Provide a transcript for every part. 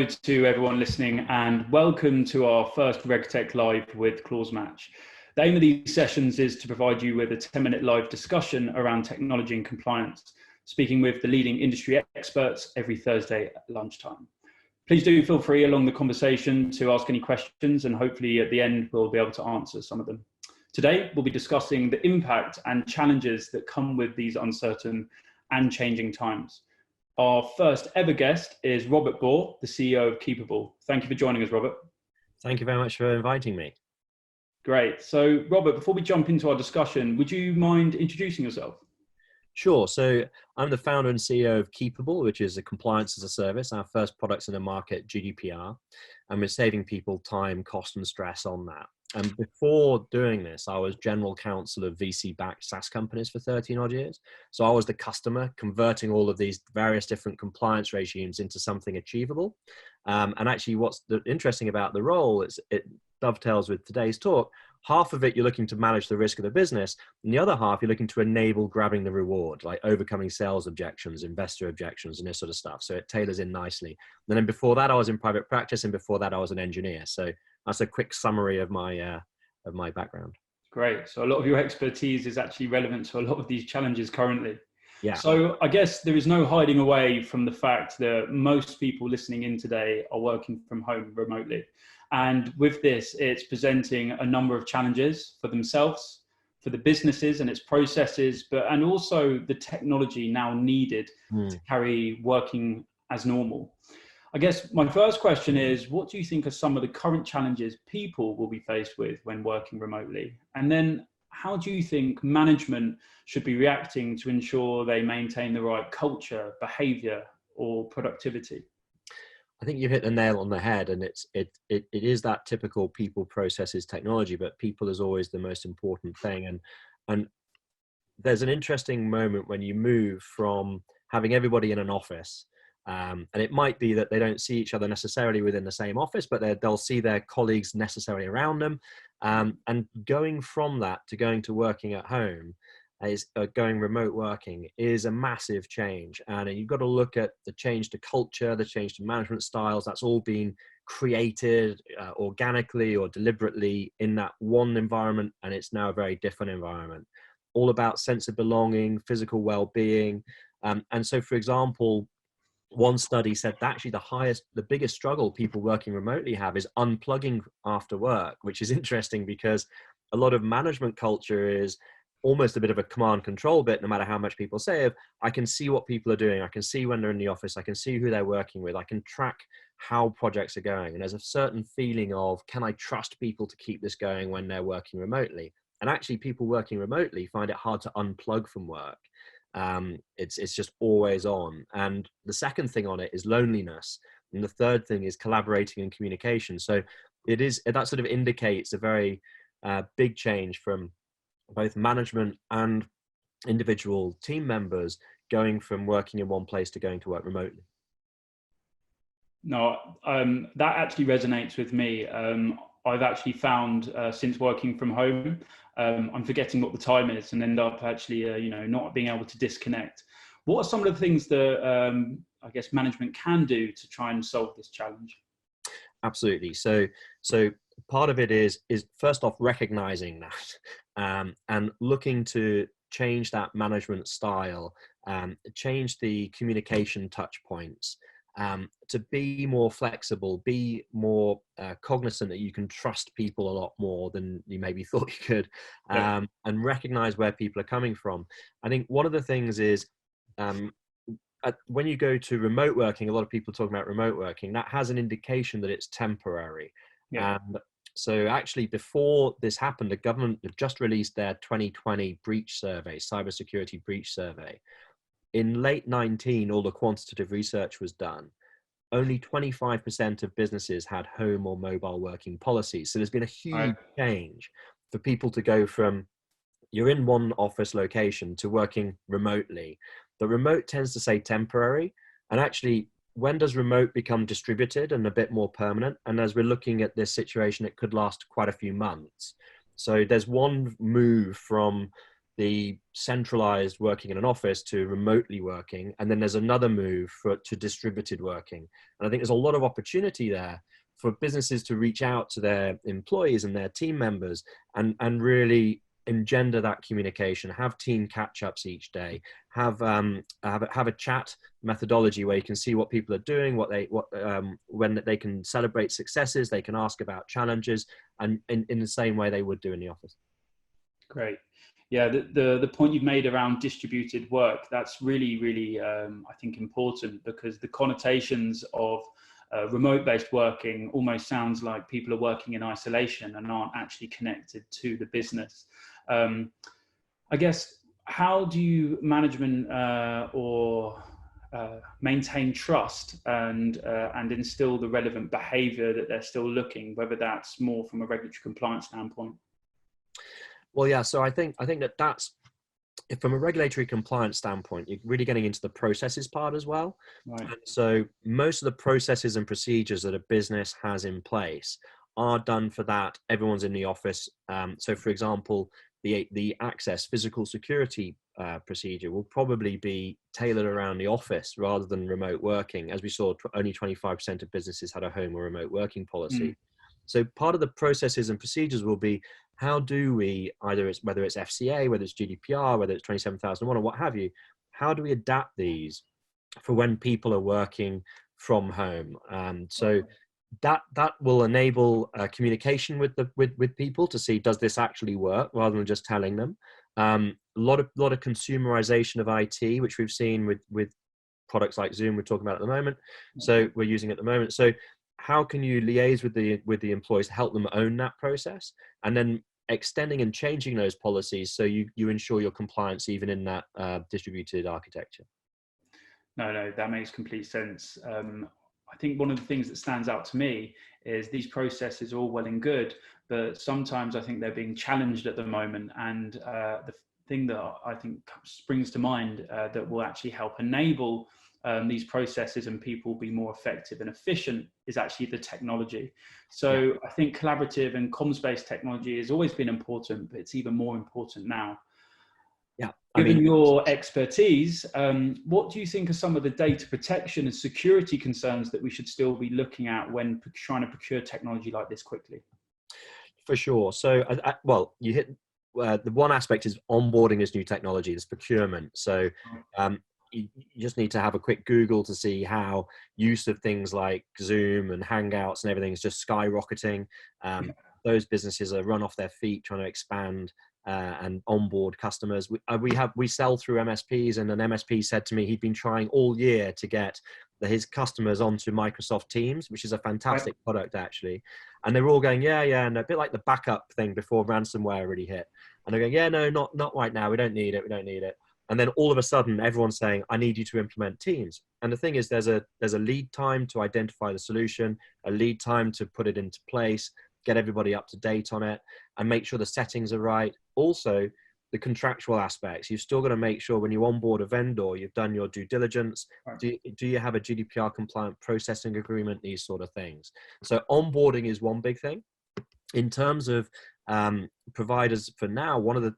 hello to everyone listening and welcome to our first RegTech Live with ClauseMatch. The aim of these sessions is to provide you with a 10-minute live discussion around technology and compliance, speaking with the leading industry experts every Thursday at lunchtime. Please do feel free along the conversation to ask any questions, and hopefully at the end we'll be able to answer some of them. Today we'll be discussing the impact and challenges that come with these uncertain and changing times. Our first ever guest is Robert Baugh, the CEO of Keepabl. Thank you for joining us, Robert. Thank you very much for inviting me. Great. So, Robert, before we jump into our discussion, would you mind introducing yourself? Sure. So I'm the founder and CEO of Keepabl, which is a compliance as a service. Our first product's in the market, GDPR, and we're saving people time, cost, and stress on that. And before doing this, I was general counsel of VC-backed SaaS companies for 13 odd years. So I was the customer converting all of these various different compliance regimes into something achievable. And actually what's interesting about the role is it dovetails with today's talk. Half of it, you're looking to manage the risk of the business. And the other half, you're looking to enable grabbing the reward, like overcoming sales objections, investor objections, and this sort of stuff. So it tailors in nicely. And then before that, I was in private practice. And before that, I was an engineer. So that's a quick summary of my background. Great. So a lot of your expertise is actually relevant to a lot of these challenges currently. Yeah. So I guess there is no hiding away from the fact that most people listening in today are working from home remotely. And with this, it's presenting a number of challenges for themselves, for the businesses and its processes, and also the technology now needed to carry working as normal. I guess my first question is, what do you think are some of the current challenges people will be faced with when working remotely? And then how do you think management should be reacting to ensure they maintain the right culture, behavior, or productivity? I think you hit the nail on the head, and it is that typical people, processes, technology, but people is always the most important thing. And there's an interesting moment when you move from having everybody in an office, and it might be that they don't see each other necessarily within the same office, but they'll see their colleagues necessarily around them. And going from that to going to working at home, going remote working is a massive change. And you've got to look at the change to culture, the change to management styles. That's all been created organically or deliberately in that one environment. And it's now a very different environment, all about sense of belonging, physical well-being. And so, for example, one study said that actually the biggest struggle people working remotely have is unplugging after work, which is interesting because a lot of management culture is almost a bit of a command control bit, no matter how much people say of, I can see what people are doing. I can see when they're in the office. I can see who they're working with. I can track how projects are going. And there's a certain feeling of, can I trust people to keep this going when they're working remotely? And actually people working remotely find it hard to unplug from work. It's just always on. And the second thing on it is loneliness. And the third thing is collaborating and communication. So that sort of indicates a very big change from both management and individual team members going from working in one place to going to work remotely. No, that actually resonates with me. I've actually found since working from home, I'm forgetting what the time is and end up actually, not being able to disconnect. What are some of the things that I guess management can do to try and solve this challenge? Absolutely. So part of it is first off recognizing that and looking to change that management style, change the communication touch points, to be more flexible, be more cognizant that you can trust people a lot more than you maybe thought you could, and recognize where people are coming from. I think one of the things is when you go to remote working, a lot of people talk about remote working, that has an indication that it's temporary. Yeah. And so actually before this happened, the government had just released their 2020 breach survey, cybersecurity breach survey. In late 19, all the quantitative research was done. Only 25% of businesses had home or mobile working policies. So there's been a huge change for people to go from you're in one office location to working remotely. The remote tends to say temporary. And actually, when does remote become distributed and a bit more permanent? And as we're looking at this situation, it could last quite a few months. So there's one move from the centralized working in an office to remotely working, and then there's another move to distributed working. And I think there's a lot of opportunity there for businesses to reach out to their employees and their team members and really engender that communication, have team catch-ups each day, have a chat methodology where you can see what people are doing, when they can celebrate successes, they can ask about challenges, and in the same way they would do in the office. Great. Yeah, the point you've made around distributed work, that's really, really, I think important, because the connotations of remote-based working almost sounds like people are working in isolation and aren't actually connected to the business. I guess, how do you management maintain trust and instill the relevant behavior that they're still looking, whether that's more from a regulatory compliance standpoint? Well, yeah, so I think that's, from a regulatory compliance standpoint, you're really getting into the processes part as well. Right. And so most of the processes and procedures that a business has in place are done for that. Everyone's in the office. So for example, the access physical security procedure will probably be tailored around the office rather than remote working. As we saw, only 25% of businesses had a home or remote working policy. So part of the processes and procedures will be, how do we, whether it's FCA, whether it's GDPR, whether it's 27001 or what have you, how do we adapt these for when people are working from home? So that will enable communication with people to see, does this actually work, rather than just telling them. A lot of consumerization of IT, which we've seen with products like Zoom we're talking about at the moment. So we're using at the moment. So how can you liaise with the employees to help them own that process, and then extending and changing those policies so you ensure your compliance even in that distributed architecture? No, that makes complete sense. I think one of the things that stands out to me is these processes are all well and good, but sometimes I think they're being challenged at the moment. And the thing that I think springs to mind that will actually help enable these processes and people be more effective and efficient is actually the technology. So I think collaborative and comms-based technology has always been important, but it's even more important now. Yeah. Given your expertise, what do you think are some of the data protection and security concerns that we should still be looking at when trying to procure technology like this quickly? For sure. So, well, you hit the one aspect is onboarding this new technology, this procurement. So you just need to have a quick Google to see how use of things like Zoom and Hangouts and everything is just skyrocketing. Those businesses are run off their feet trying to expand and onboard customers. We sell through MSPs, and an MSP said to me he'd been trying all year to get his customers onto Microsoft Teams, which is a fantastic product actually. And they were all going, yeah, and a bit like the backup thing before ransomware really hit. And they're going, yeah, no, not right now. We don't need it. And then all of a sudden, everyone's saying, I need you to implement Teams. And the thing is, there's a lead time to identify the solution, a lead time to put it into place, get everybody up to date on it, and make sure the settings are right. Also, the contractual aspects. You've still got to make sure when you onboard a vendor, you've done your due diligence. Do you have a GDPR compliant processing agreement? These sort of things. So onboarding is one big thing. In terms of providers for now, one of the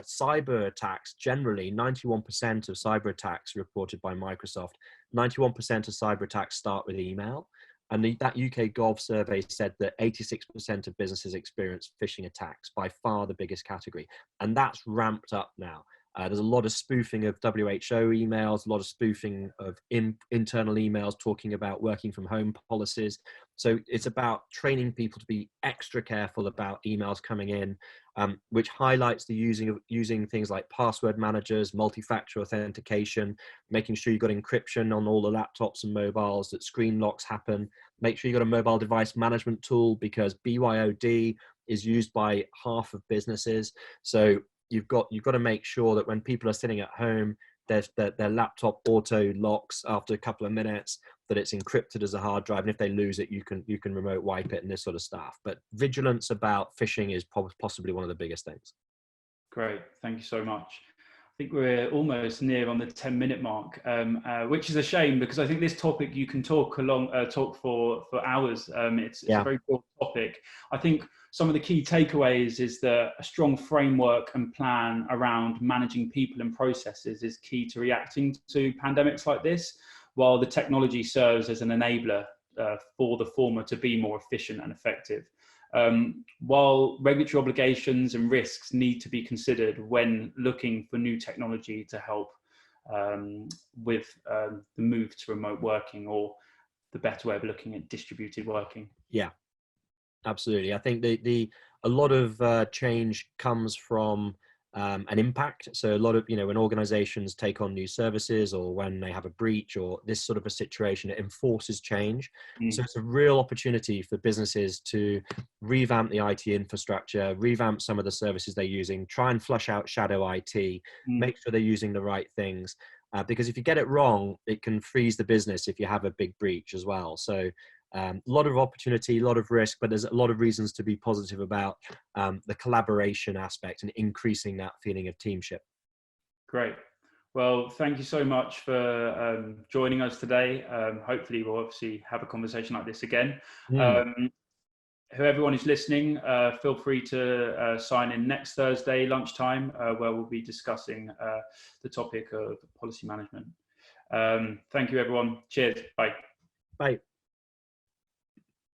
cyber attacks, generally 91% of cyber attacks reported by Microsoft, 91% of cyber attacks start with email. And that UK Gov survey said that 86% of businesses experience phishing attacks, by far the biggest category. And that's ramped up now. There's a lot of spoofing of WHO emails, a lot of spoofing of internal emails talking about working from home policies. So it's about training people to be extra careful about emails coming in, which highlights the using things like password managers, multi-factor authentication, making sure you've got encryption on all the laptops and mobiles, that screen locks happen. Make sure you've got a mobile device management tool, because BYOD is used by half of businesses. So you've got to make sure that when people are sitting at home, their laptop auto locks after a couple of minutes, that it's encrypted as a hard drive, and if they lose it, you can remote wipe it and this sort of stuff. But vigilance about phishing is possibly one of the biggest things. Great, thank you so much. think we're almost near on the 10-minute mark, which is a shame because I think this topic you can talk for hours. It's a very broad topic. I think some of the key takeaways is that a strong framework and plan around managing people and processes is key to reacting to pandemics like this, while the technology serves as an enabler for the former to be more efficient and effective. While regulatory obligations and risks need to be considered when looking for new technology to help with the move to remote working, or the better way of looking at distributed working. Yeah, absolutely. I think a lot of change comes from an impact. So a lot of, when organizations take on new services or when they have a breach or this sort of a situation, it enforces change. So it's a real opportunity for businesses to revamp the IT infrastructure, revamp some of the services they're using, try and flush out shadow IT, make sure they're using the right things. Because if you get it wrong, it can freeze the business if you have a big breach as well. So a lot of opportunity, a lot of risk, but there's a lot of reasons to be positive about the collaboration aspect and increasing that feeling of teamship. Great. Well, thank you so much for joining us today. Hopefully we'll obviously have a conversation like this again. Everyone who's listening, feel free to sign in next Thursday lunchtime, where we'll be discussing the topic of policy management. Thank you, everyone. Cheers. Bye. Bye.